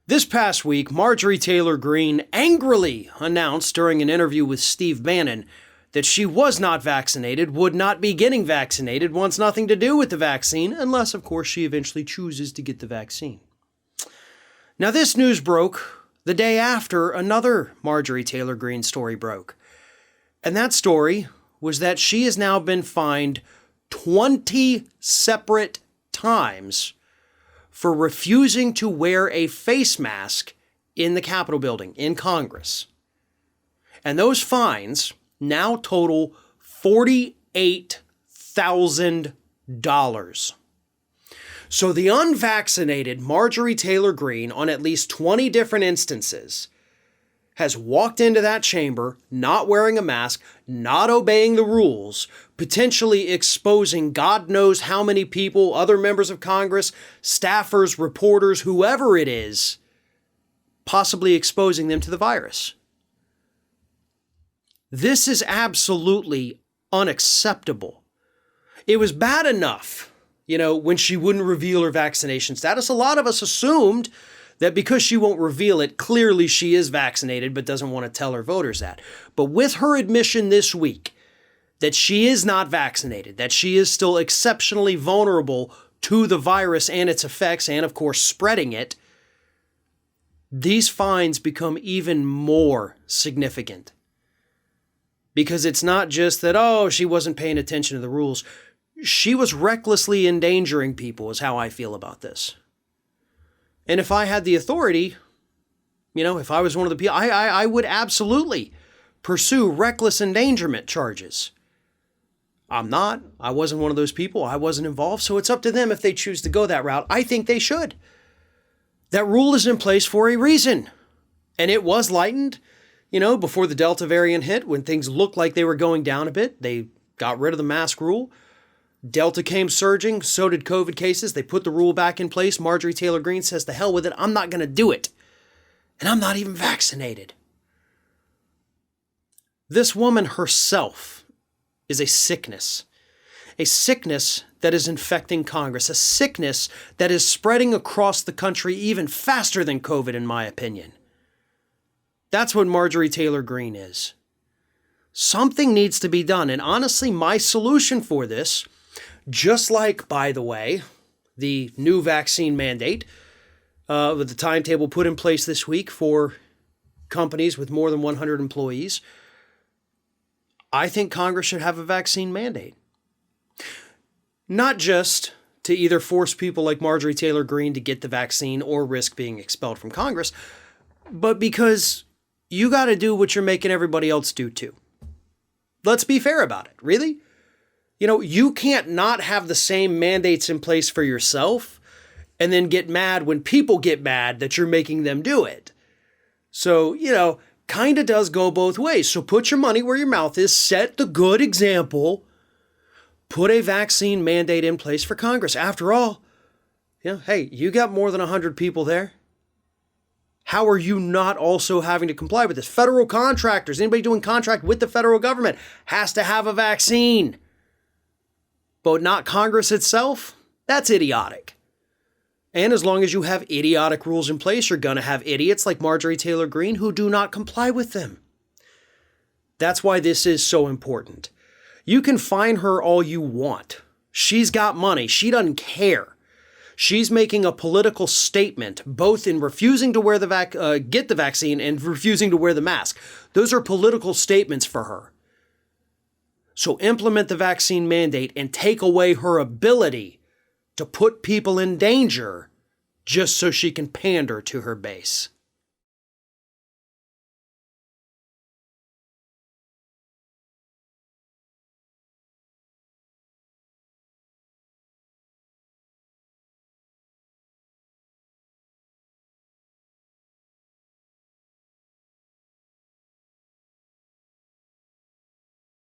This past week, Marjorie Taylor Greene angrily announced during an interview with Steve Bannon that she was not vaccinated, would not be getting vaccinated, wants nothing to do with the vaccine, unless, of course, she eventually chooses to get the vaccine. Now, this news broke the day after another Marjorie Taylor Greene story broke. And that story was that she has now been fined 20 separate times for refusing to wear a face mask in the Capitol building, in Congress. And those fines now total $48,000. So the unvaccinated Marjorie Taylor Greene, on at least 20 different instances, has walked into that chamber not wearing a mask, not obeying the rules, potentially exposing God knows how many people, other members of Congress, staffers, reporters, whoever it is, possibly exposing them to the virus. This is absolutely unacceptable. It was bad enough, when she wouldn't reveal her vaccination status. A lot of us assumed that because she won't reveal it, clearly she is vaccinated, but doesn't want to tell her voters that. But with her admission this week that she is not vaccinated, that she is still exceptionally vulnerable to the virus and its effects, and of course spreading it, these fines become even more significant. Because it's not just that, she wasn't paying attention to the rules. She was recklessly endangering people, is how I feel about this. And if I had the authority, if I was one of the people, I would absolutely pursue reckless endangerment charges. I'm not. I wasn't one of those people. I wasn't involved. So it's up to them if they choose to go that route. I think they should. That rule is in place for a reason. And it was lightened, before the Delta variant hit, when things looked like they were going down a bit. They got rid of the mask rule. Delta came surging, so did COVID cases. They put the rule back in place. Marjorie Taylor Greene says, to hell with it, I'm not going to do it. And I'm not even vaccinated. This woman herself is a sickness that is infecting Congress, a sickness that is spreading across the country even faster than COVID, in my opinion. That's what Marjorie Taylor Greene is. Something needs to be done. And honestly, my solution for this, just like, by the way, the new vaccine mandate, with the timetable put in place this week for companies with more than 100 employees, I think Congress should have a vaccine mandate. Not just to either force people like Marjorie Taylor Greene to get the vaccine or risk being expelled from Congress, but because you got to do what you're making everybody else do too. Let's be fair about it, really. You can't not have the same mandates in place for yourself and then get mad when people get mad that you're making them do it. So, kind of does go both ways. So put your money where your mouth is, set the good example, put a vaccine mandate in place for Congress. After all, hey, you got more than 100 people there. How are you not also having to comply with this? Federal contractors, anybody doing contract with the federal government has to have a vaccine. But not Congress itself? That's idiotic. And as long as you have idiotic rules in place, you're going to have idiots like Marjorie Taylor Greene who do not comply with them. That's why this is so important. You can fine her all you want. She's got money. She doesn't care. She's making a political statement, both in refusing to wear get the vaccine and refusing to wear the mask. Those are political statements for her. So implement the vaccine mandate and take away her ability to put people in danger just so she can pander to her base.